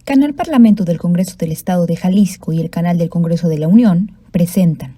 Canal Parlamento del Congreso del Estado de Jalisco y el Canal del Congreso de la Unión presentan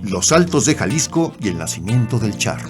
Los Altos de Jalisco y el nacimiento del charro.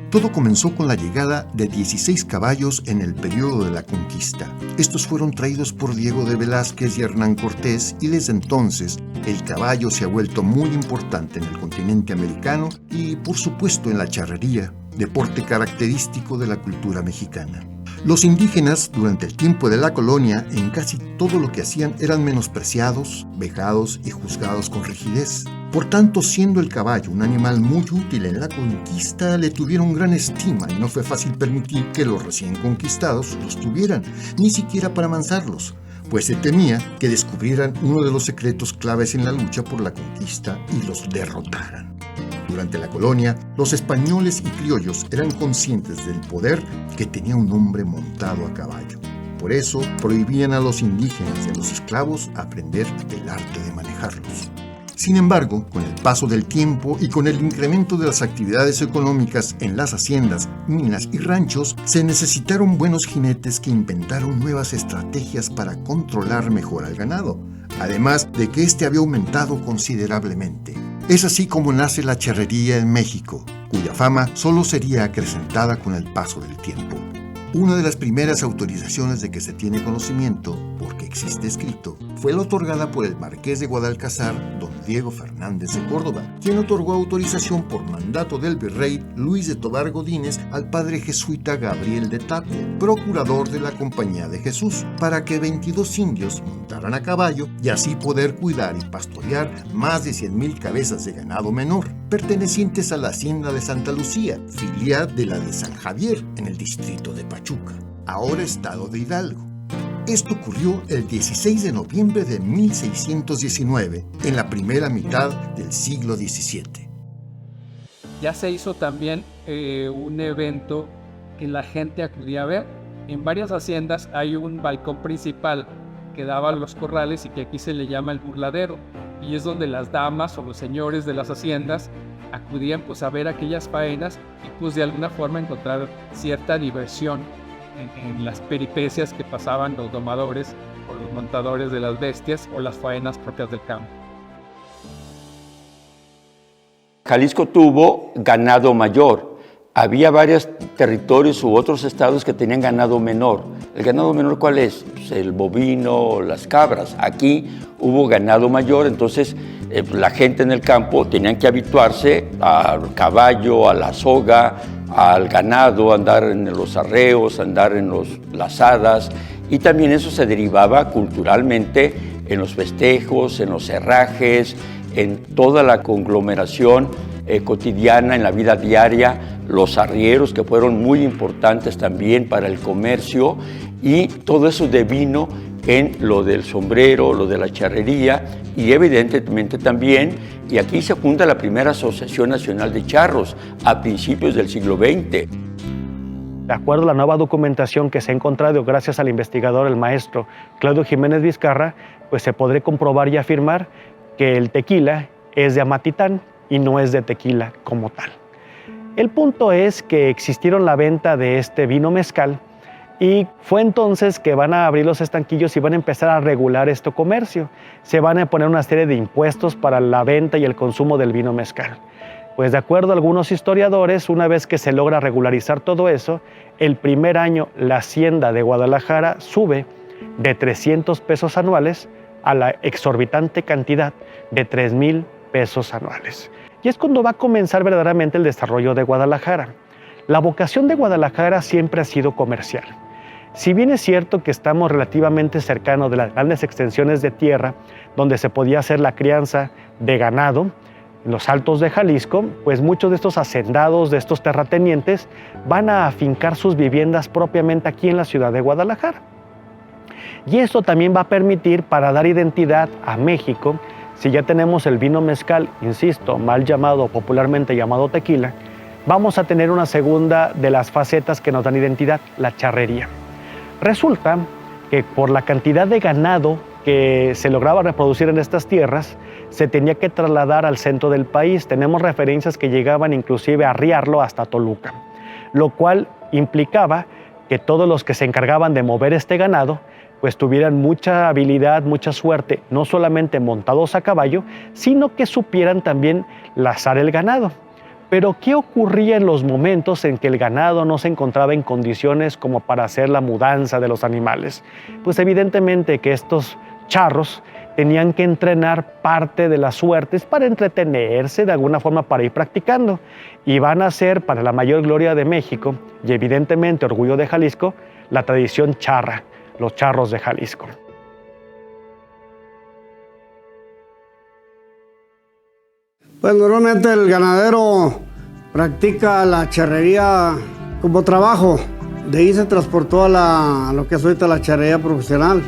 Todo comenzó con la llegada de 16 caballos en el periodo de la conquista. Estos fueron traídos por Diego de Velázquez y Hernán Cortés y desde entonces el caballo se ha vuelto muy importante en el continente americano y por supuesto en la charrería, deporte característico de la cultura mexicana. Los indígenas, durante el tiempo de la colonia, en casi todo lo que hacían eran menospreciados, vejados y juzgados con rigidez. Por tanto, siendo el caballo un animal muy útil en la conquista, le tuvieron gran estima y no fue fácil permitir que los recién conquistados los tuvieran, ni siquiera para amansarlos, pues se temía que descubrieran uno de los secretos claves en la lucha por la conquista y los derrotaran. Durante la colonia, los españoles y criollos eran conscientes del poder que tenía un hombre montado a caballo. Por eso, prohibían a los indígenas y a los esclavos aprender el arte de manejarlos. Sin embargo, con el paso del tiempo y con el incremento de las actividades económicas en las haciendas, minas y ranchos, se necesitaron buenos jinetes que inventaron nuevas estrategias para controlar mejor al ganado, además de que este había aumentado considerablemente. Es así como nace la charrería en México, cuya fama solo sería acrecentada con el paso del tiempo. Una de las primeras autorizaciones de que se tiene conocimiento, porque existe escrito, fue la otorgada por el marqués de Guadalcázar, don Diego Fernández de Córdoba, quien otorgó autorización por mandato del virrey Luis de Tobar Godínez al padre jesuita Gabriel de Tapia, procurador de la Compañía de Jesús, para que 22 indios montaran a caballo y así poder cuidar y pastorear más de 100,000 cabezas de ganado menor, pertenecientes a la hacienda de Santa Lucía, filial de la de San Javier, en el distrito de Pachuca, ahora estado de Hidalgo. Esto ocurrió el 16 de noviembre de 1619, en la primera mitad del siglo XVII. Ya se hizo también un evento que la gente acudía a ver. En varias haciendas hay un balcón principal que daba a los corrales y que aquí se le llama el burladero, y es donde las damas o los señores de las haciendas acudían pues a ver aquellas faenas y pues de alguna forma encontrar cierta diversión en las peripecias que pasaban los domadores o los montadores de las bestias o las faenas propias del campo. Jalisco tuvo ganado mayor. Había varios territorios u otros estados que tenían ganado menor. ¿El ganado menor cuál es? Pues el bovino, las cabras. Aquí hubo ganado mayor, entonces la gente en el campo tenían que habituarse al caballo, a la soga, al ganado, andar en los arreos, andar en las hadas, y también eso se derivaba culturalmente en los festejos, en los herrajes, en toda la conglomeración cotidiana, en la vida diaria, los arrieros que fueron muy importantes también para el comercio, y todo eso devino en lo del sombrero, lo de la charrería y evidentemente también, y aquí se funda la primera Asociación Nacional de Charros a principios del siglo XX. De acuerdo a la nueva documentación que se ha encontrado gracias al investigador, el maestro Claudio Jiménez Vizcarra, pues se podrá comprobar y afirmar que el tequila es de Amatitán y no es de tequila como tal. El punto es que existieron la venta de este vino mezcal y fue entonces que van a abrir los estanquillos y van a empezar a regular este comercio. Se van a poner una serie de impuestos para la venta y el consumo del vino mezcal. Pues de acuerdo a algunos historiadores, una vez que se logra regularizar todo eso, el primer año la hacienda de Guadalajara sube de 300 pesos anuales a la exorbitante cantidad de 3,000 pesos anuales. Y es cuando va a comenzar verdaderamente el desarrollo de Guadalajara. La vocación de Guadalajara siempre ha sido comercial. Si bien es cierto que estamos relativamente cercanos de las grandes extensiones de tierra donde se podía hacer la crianza de ganado, en los Altos de Jalisco, pues muchos de estos hacendados, de estos terratenientes, van a afincar sus viviendas propiamente aquí en la ciudad de Guadalajara. Y esto también va a permitir, para dar identidad a México, si ya tenemos el vino mezcal, insisto, mal llamado, popularmente llamado tequila, vamos a tener una segunda de las facetas que nos dan identidad, la charrería. Resulta que por la cantidad de ganado que se lograba reproducir en estas tierras, se tenía que trasladar al centro del país. Tenemos referencias que llegaban inclusive a arriarlo hasta Toluca, lo cual implicaba que todos los que se encargaban de mover este ganado pues tuvieran mucha habilidad, mucha suerte, no solamente montados a caballo, sino que supieran también lazar el ganado. Pero ¿qué ocurría en los momentos en que el ganado no se encontraba en condiciones como para hacer la mudanza de los animales? Pues evidentemente que estos charros tenían que entrenar parte de las suertes para entretenerse, de alguna forma para ir practicando. Y van a ser, para la mayor gloria de México y evidentemente orgullo de Jalisco, la tradición charra, los charros de Jalisco. Pues normalmente el ganadero practica la charrería como trabajo. De ahí se transportó a lo que es ahorita la charrería profesional.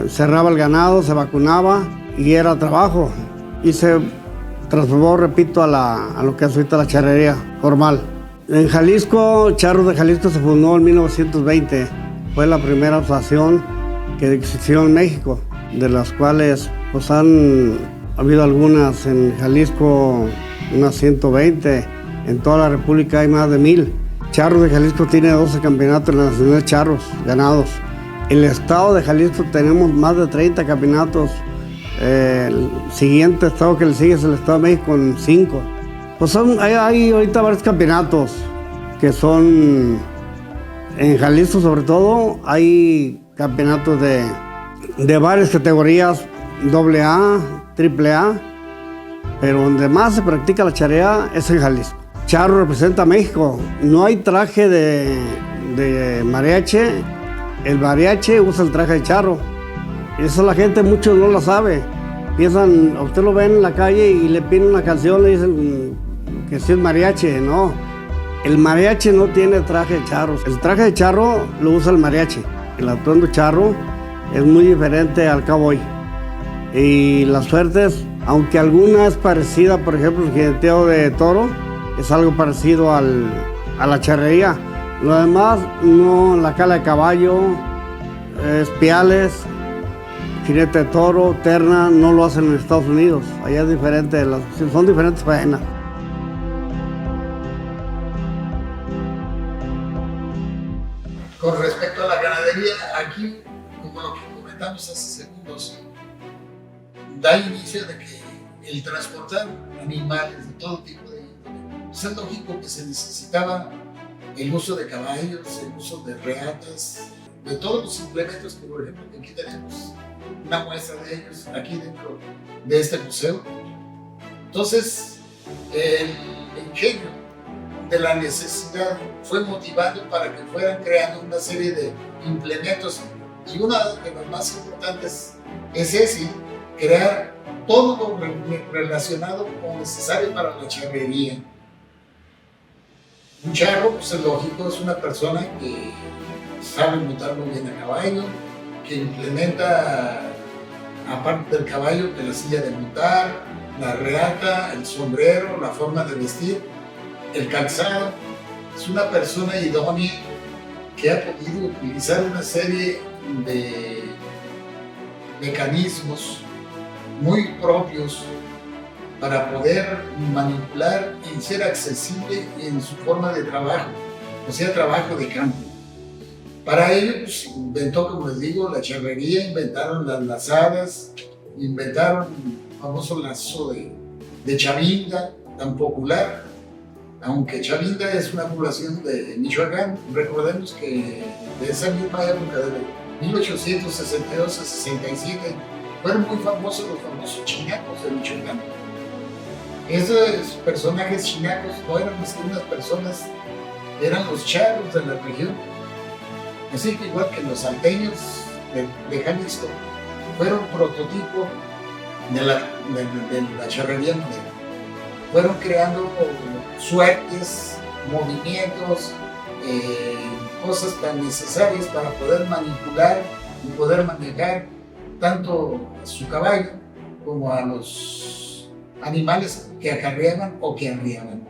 Cerraba el ganado, se vacunaba y era trabajo. Y se transformó, repito, a lo que es ahorita la charrería formal. En Jalisco, Charros de Jalisco se fundó en 1920. Fue la primera asociación que existió en México, de las cuales pues ha habido algunas en Jalisco, unas 120. En toda la República hay más de 1000. Charros de Jalisco tiene 12 campeonatos nacionales de charros ganados. En el estado de Jalisco tenemos más de 30 campeonatos. El siguiente estado que le sigue es el Estado de México con 5. Pues hay ahorita varios campeonatos que son, en Jalisco sobre todo, hay campeonatos de varias categorías, AA, AAA, pero donde más se practica la charrería es en Jalisco. Charro representa a México. No hay traje de mariachi. El mariachi usa el traje de charro. Eso la gente, muchos no lo sabe. Piensan, usted lo ven en la calle y le piden una canción, le dicen que sí es mariachi. No, el mariachi no tiene traje de charro. El traje de charro lo usa el mariachi. El atuendo charro es muy diferente al cowboy. Y las suertes, aunque alguna es parecida, por ejemplo, el jineteo de toro, es algo parecido a la charrería. Lo demás, no, la cala de caballo, espiales, jinete de toro, terna, no lo hacen en Estados Unidos. Allá es diferente, son diferentes faenas. Con respecto a la ganadería, aquí, como lo que comentamos hace segundos, da inicio de que el transportar animales de todo tipo de índole, pues es lógico que se necesitaba el uso de caballos, el uso de reatas, de todos los implementos que, por ejemplo, aquí tenemos una muestra de ellos aquí dentro de este museo. Entonces, el ingenio de la necesidad fue motivando para que fueran creando una serie de implementos, y uno de los más importantes es ese, crear todo lo relacionado o necesario para la charrería. Un charro, pues es lógico, es una persona que sabe montar muy bien a caballo, que implementa, aparte del caballo, que la silla de montar, la reata, el sombrero, la forma de vestir, el calzado. Es una persona idónea que ha podido utilizar una serie de mecanismos muy propios para poder manipular y ser accesible en su forma de trabajo, o sea, trabajo de campo. Para ello, pues, inventó, como les digo, la charrería, inventaron las lazadas, inventaron el famoso lazo de Chavinda, tan popular, aunque Chavinda es una población de Michoacán. Recordemos que de esa misma época, de 1862 a 67, fueron muy famosos los famosos chinacos de Michoacán. Esos personajes chinacos no eran unas personas, eran los charros de la región. Así que igual que los salteños de Jalisco, fueron prototipo de la charrería moderna. Fueron creando suertes, movimientos, cosas tan necesarias para poder manipular y poder manejar tanto a su caballo como a los animales que acarreaban o que arriaban.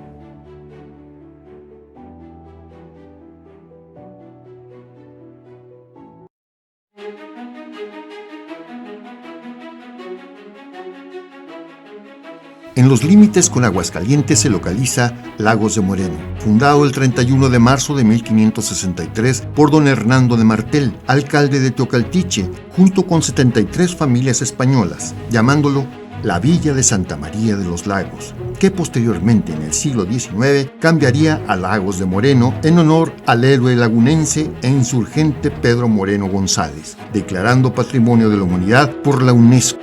En los límites con Aguascalientes se localiza Lagos de Moreno, fundado el 31 de marzo de 1563 por don Hernando de Martel, alcalde de Teocaltiche, junto con 73 familias españolas, llamándolo la Villa de Santa María de los Lagos, que posteriormente en el siglo XIX cambiaría a Lagos de Moreno en honor al héroe lagunense e insurgente Pedro Moreno González, declarando Patrimonio de la Humanidad por la UNESCO.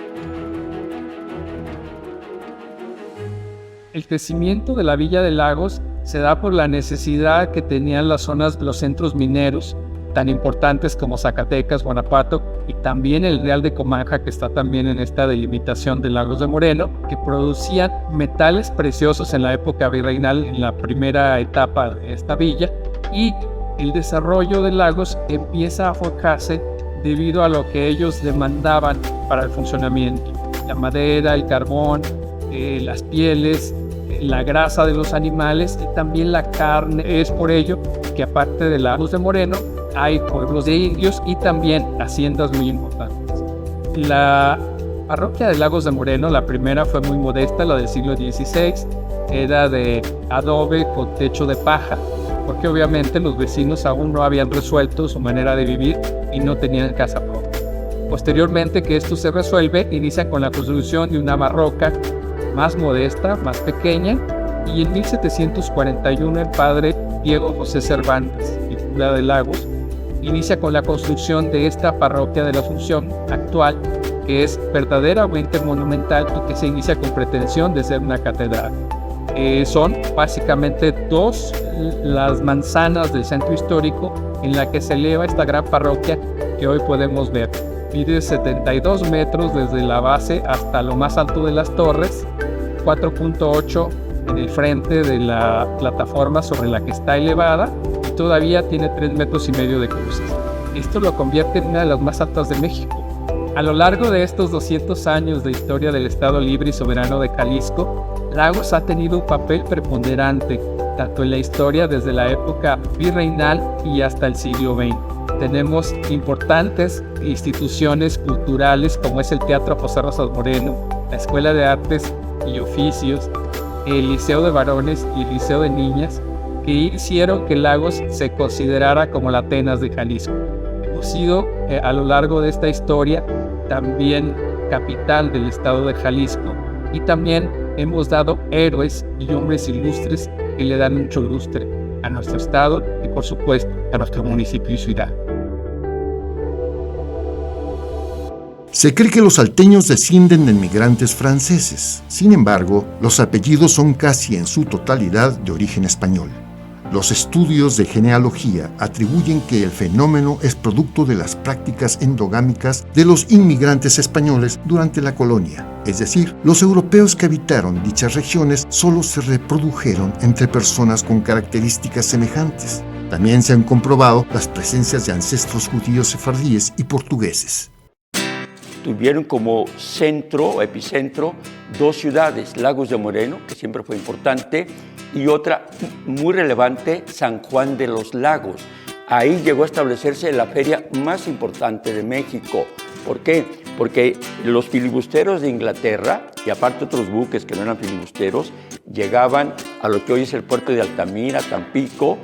El crecimiento de la Villa de Lagos se da por la necesidad que tenían las zonas, los centros mineros, tan importantes como Zacatecas, Guanajuato, y también el Real de Comanja, que está también en esta delimitación de Lagos de Moreno, que producían metales preciosos en la época virreinal, en la primera etapa de esta villa, y el desarrollo de Lagos empieza a forjarse debido a lo que ellos demandaban para el funcionamiento. La madera, el carbón, las pieles, la grasa de los animales y también la carne. Es por ello que aparte de Lagos de Moreno hay pueblos de indios y también haciendas muy importantes. La parroquia de Lagos de Moreno, la primera, fue muy modesta, la del siglo XVI, era de adobe con techo de paja, porque obviamente los vecinos aún no habían resuelto su manera de vivir y no tenían casa propia. Posteriormente que esto se resuelve, inician con la construcción de una barroca más modesta, más pequeña, y en 1741 el padre Diego José Cervantes, el cura de Lagos, inicia con la construcción de esta parroquia de la Asunción actual, que es verdaderamente monumental y que se inicia con pretensión de ser una catedral. Son básicamente dos las manzanas del centro histórico en la que se eleva esta gran parroquia que hoy podemos ver. Mide 72 metros desde la base hasta lo más alto de las torres, 4.8 en el frente de la plataforma sobre la que está elevada, y todavía tiene 3,5 metros de cruces. Esto lo convierte en una de las más altas de México. A lo largo de estos 200 años de historia del Estado Libre y Soberano de Jalisco, Lagos ha tenido un papel preponderante, tanto en la historia desde la época virreinal y hasta el siglo XX. Tenemos importantes instituciones culturales como es el Teatro José Rosas Moreno, la Escuela de Artes y Oficios, el Liceo de Varones y el Liceo de Niñas, que hicieron que Lagos se considerara como la Atenas de Jalisco. Hemos sido a lo largo de esta historia también capital del estado de Jalisco, y también hemos dado héroes y hombres ilustres que le dan mucho lustre a nuestro estado y por supuesto a nuestro municipio y ciudad. Se cree que los salteños descienden de inmigrantes franceses. Sin embargo, los apellidos son casi en su totalidad de origen español. Los estudios de genealogía atribuyen que el fenómeno es producto de las prácticas endogámicas de los inmigrantes españoles durante la colonia. Es decir, los europeos que habitaron dichas regiones solo se reprodujeron entre personas con características semejantes. También se han comprobado las presencias de ancestros judíos sefardíes y portugueses. Tuvieron como centro o epicentro dos ciudades, Lagos de Moreno, que siempre fue importante, y otra muy relevante, San Juan de los Lagos. Ahí llegó a establecerse la feria más importante de México. ¿Por qué? Porque los filibusteros de Inglaterra, y aparte otros buques que no eran filibusteros, llegaban a lo que hoy es el puerto de Altamira, Tampico,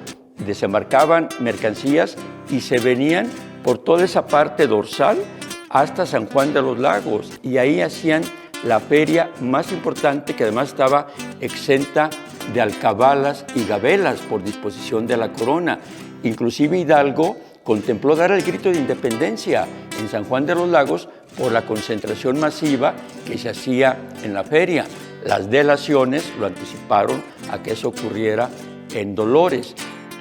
desembarcaban mercancías y se venían por toda esa parte dorsal hasta San Juan de los Lagos, y ahí hacían la feria más importante, que además estaba exenta de alcabalas y gabelas por disposición de la corona. Inclusive Hidalgo contempló dar el grito de independencia en San Juan de los Lagos por la concentración masiva que se hacía en la feria. las delaciones lo anticiparon a que eso ocurriera en Dolores.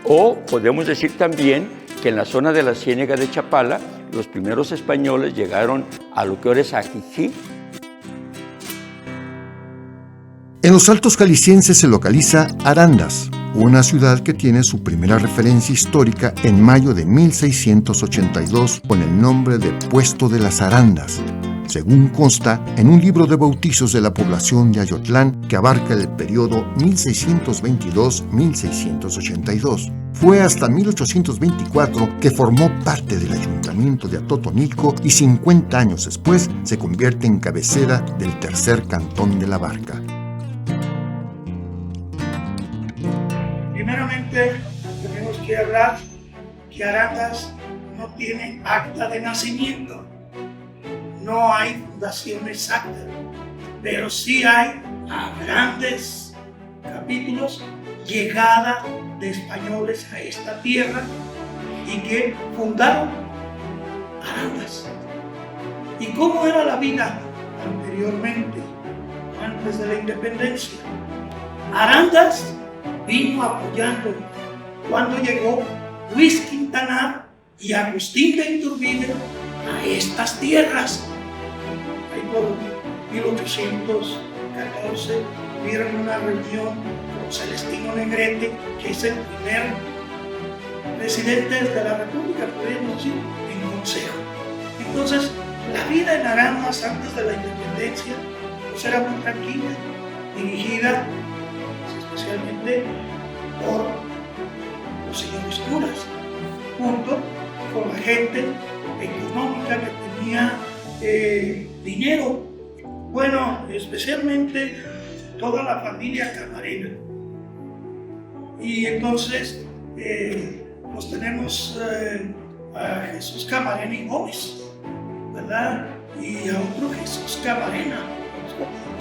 O podemos decir también que en la zona de la Ciénega de Chapala, los primeros españoles llegaron a lo que ahora es Ajijic. En los Altos Jaliscienses se localiza Arandas, una ciudad que tiene su primera referencia histórica en mayo de 1682 con el nombre de Puesto de las Arandas, según consta en un libro de bautizos de la población de Ayotlán que abarca el periodo 1622-1682. Fue hasta 1824 que formó parte del ayuntamiento de Atotonilco y 50 años después se convierte en cabecera del tercer cantón de la Barca. Primeramente, tenemos que hablar que Arandas no tiene acta de nacimiento. No hay fundación exacta, pero sí hay a grandes capítulos llegada de españoles a esta tierra y que fundaron Arandas. ¿Y cómo era la vida anteriormente, antes de la independencia? Arandas vino apoyando cuando llegó Luis Quintanar y Agustín de Iturbide a estas tierras. Ahí por 1814 tuvieron una reunión con Celestino Negrete, que es el primer presidente de la República, podríamos decir, en consejo. Entonces, la vida en Arandas antes de la independencia pues era muy tranquila, dirigida especialmente por los señores curas, junto con la gente económica que tenía dinero. Bueno, especialmente toda la familia Camarena. Y entonces pues tenemos a Jesús Camarena y Gómez, ¿verdad? Y a otro Jesús Camarena,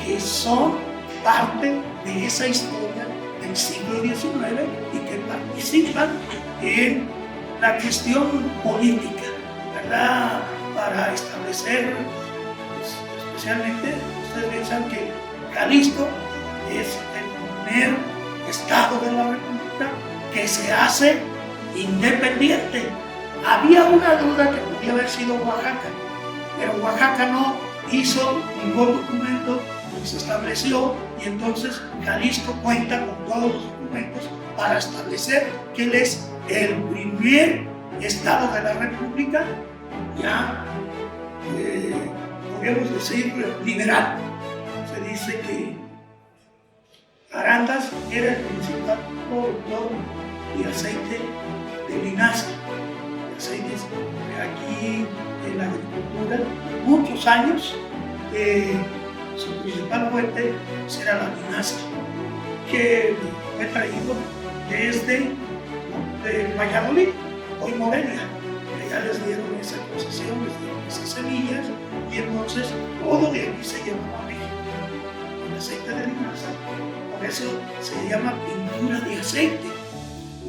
que son parte de esa historia del siglo XIX y que participan en la cuestión política, ¿verdad? Para establecer, pues, especialmente, ustedes piensan que Jalisco es el primer estado de la República que se hace independiente. Había una duda que podía haber sido Oaxaca, pero Oaxaca no hizo ningún documento, se estableció, y entonces Jalisco cuenta con todos los documentos para establecer que él es el primer estado de la República, ya podríamos decir liberal. Se dice que Arandas era el principal productor de aceite de linaza, de aceites aquí en la agricultura, muchos años. Su principal fuente era la linaza, que fue traído desde Valladolid, hoy Morelia, que ya les dieron esa concesión, les dieron esas semillas, y entonces todo de aquí se llevaba a México, el aceite de linaza. Por eso se llama pintura de aceite,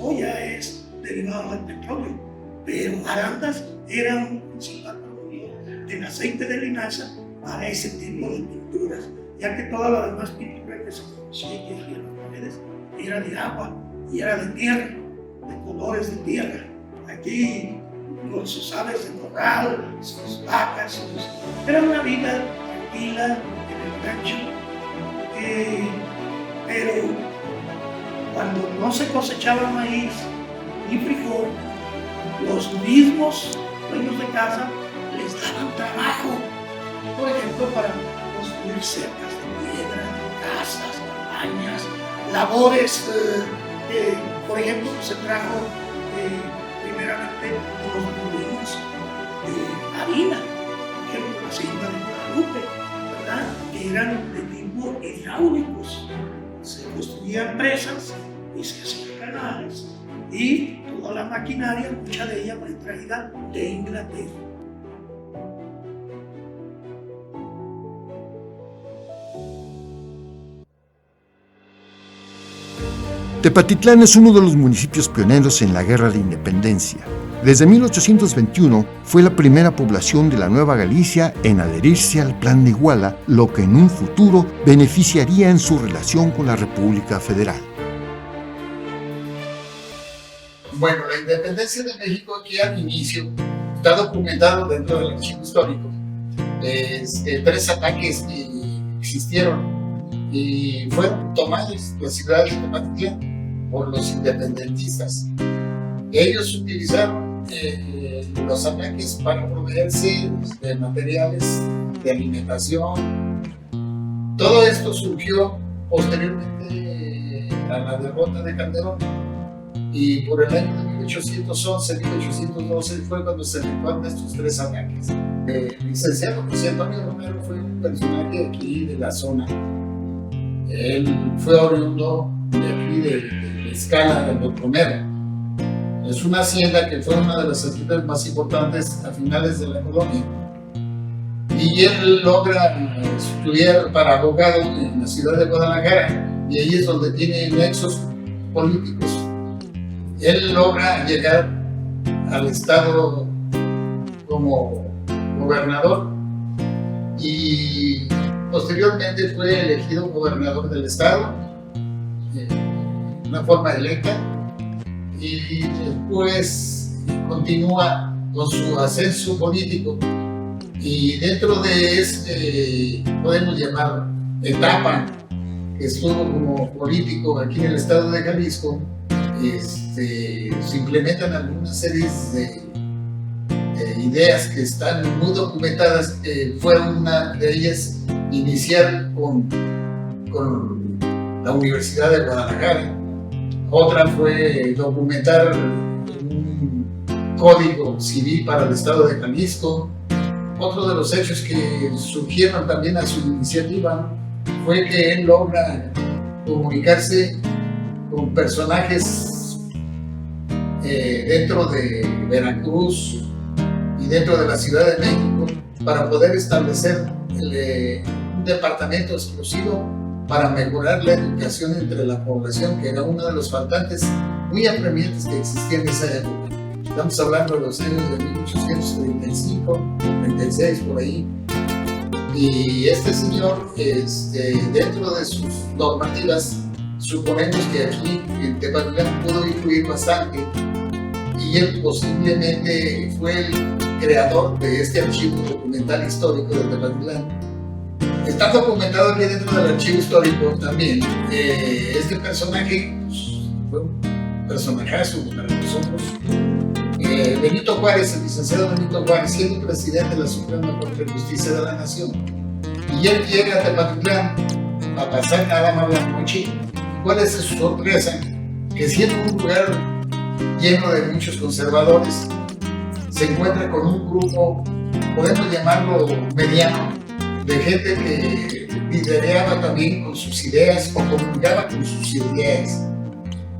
hoy ya es derivado del petróleo, pero Arandas era un principal productor del aceite de linaza para ese tipo de pinturas, ya que toda la demás pintura que se conocía en las paredes era de agua y era de tierra, de colores de tierra. Aquí con sus aves de corral, sus vacas, era una vida tranquila en el rancho, pero cuando no se cosechaba maíz ni frijol, los mismos dueños de casa les daban trabajo. Por ejemplo, para construir cercas de piedra, casas, cabañas, labores, por ejemplo, se trajo primeramente los molinos de harina, por ejemplo, la hacienda de Guadalupe, ¿verdad? Que eran de tipo hidráulicos. Se construían presas y se hacían canales, y toda la maquinaria, mucha de ella fue traída de Inglaterra. Tepatitlán es uno de los municipios pioneros en la Guerra de Independencia. Desde 1821 fue la primera población de la Nueva Galicia en adherirse al Plan de Iguala, lo que en un futuro beneficiaría en su relación con la República Federal. Bueno, la independencia de México aquí al inicio está documentado dentro del archivo histórico. 3 ataques que existieron y fueron tomados la ciudad de Tepatitlán por los independentistas. Ellos utilizaron los ataques para proveerse de materiales de alimentación. Todo esto surgió posteriormente a la derrota de Calderón, y por el año de 1811-1812 fue cuando se efectuaron estos 3 ataques. El licenciado José Antonio Romero fue un personaje aquí de la zona. Él fue oriundo de aquí de la escala de los Romero. Es una hacienda que fue una de las haciendas más importantes a finales de la colonia. Y él logra estudiar para abogado en la ciudad de Guadalajara, y ahí es donde tiene nexos políticos. Él logra llegar al estado como gobernador y posteriormente fue elegido gobernador del estado de una forma electa, y después continúa con su ascenso político, y dentro de este, podemos llamar etapa que estuvo como político aquí en el estado de Jalisco, se implementan algunas series de ideas que están muy documentadas. Fueron una de ellas iniciar con la Universidad de Guadalajara. Otra fue documentar un código civil para el estado de Jalisco. Otro de los hechos que surgieron también a su iniciativa fue que él logra comunicarse con personajes dentro de Veracruz y dentro de la Ciudad de México para poder establecer un departamento exclusivo para mejorar la educación entre la población, que era uno de los faltantes muy apremiantes que existía en esa época. Estamos hablando de los años de 1835, 36, por ahí. Y este señor, dentro de sus normativas, suponemos que aquí en Tepatitlán pudo influir bastante, y él posiblemente fue el creador de este archivo documental histórico de Tepatitlán. Está documentado aquí dentro del archivo histórico también. Este personaje fue un personajazo para nosotros. Benito Juárez, el licenciado Benito Juárez, siendo presidente de la Suprema Corte de Justicia de la Nación, y él llega a Tepatitlán a pasar nada más la noche. ¿Cuál es su sorpresa? Que siendo un lugar lleno de muchos conservadores, se encuentra con un grupo, podemos llamarlo mediano, de gente que lideraba también con sus ideas o comunicaba con sus ideas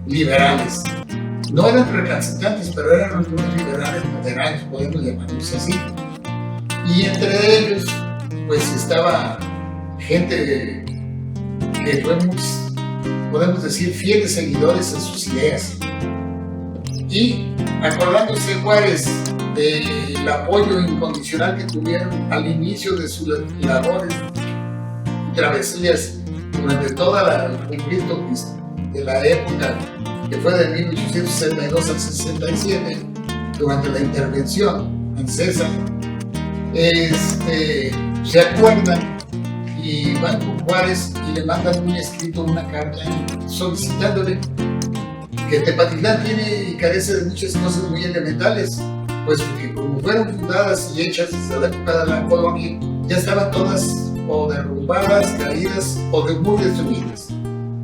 liberales. No eran recalcitrantes, pero eran algunos liberales moderados, podemos llamarlos así. Y entre ellos, pues estaba gente que fuimos, podemos decir, fieles seguidores a sus ideas. Y acordándose Juárez del apoyo incondicional que tuvieron al inicio de sus labores y travesías durante toda el conflicto de la época, que fue de 1862 al 67, durante la intervención francesa, se acuerdan y van con Juárez y le mandan un escrito, una carta solicitándole que Tepatitlán tiene y carece de muchas cosas muy elementales, pues que como fueron fundadas y hechas desde la época de la colonia, ya estaban todas o derrumbadas, caídas o muy destruidas.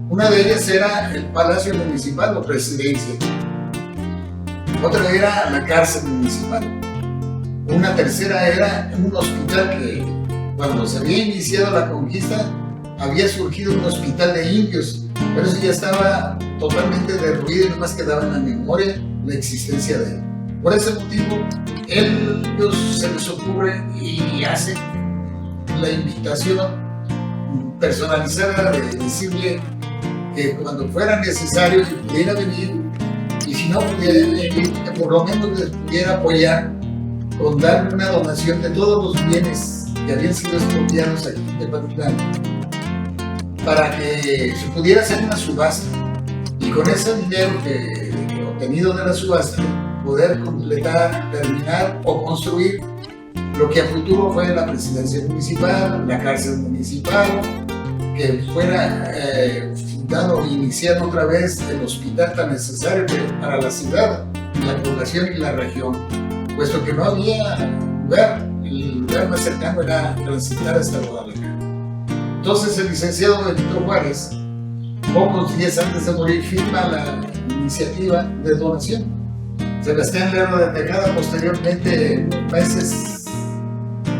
Una de ellas era el Palacio Municipal o Presidencia. Otra era la cárcel municipal. Una tercera era un hospital que, cuando se había iniciado la conquista, había surgido un hospital de indios, pero eso ya estaba totalmente derruido y nomás quedaba en la memoria la existencia de él. Por ese motivo, ellos se les ocurre y hacen la invitación personalizada de decirle que cuando fuera necesario que pudiera venir, y si si no pudiera, que por lo menos les pudiera apoyar con dar una donación de todos los bienes que habían sido expropiados aquí de Tepatitlán, para que se pudiera hacer una subasta y con ese dinero que obtenido de la subasta poder completar, terminar o construir lo que a futuro fue la presidencia municipal, la cárcel municipal, que fuera fundado o iniciado otra vez el hospital tan necesario para la ciudad, la población y la región, puesto que no había lugar. El lugar más cercano era transitar hasta Guadalajara. Entonces el licenciado Benito Juárez, pocos días antes de morir, firma la iniciativa de donación. Sebastián Lerdo de Tejada, posteriormente, unos meses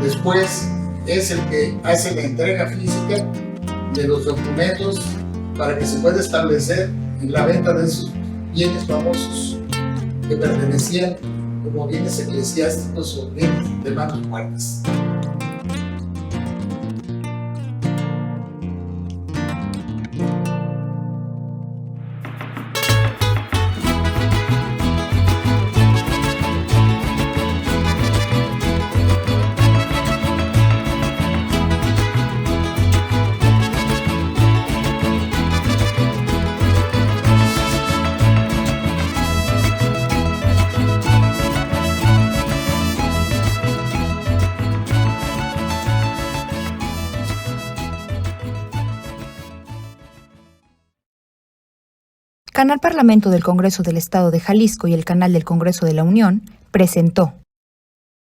después, es el que hace la entrega física de los documentos para que se pueda establecer la venta de esos bienes famosos que pertenecían como bienes eclesiásticos o bienes de manos muertas. Canal Parlamento del Congreso del Estado de Jalisco y el Canal del Congreso de la Unión presentó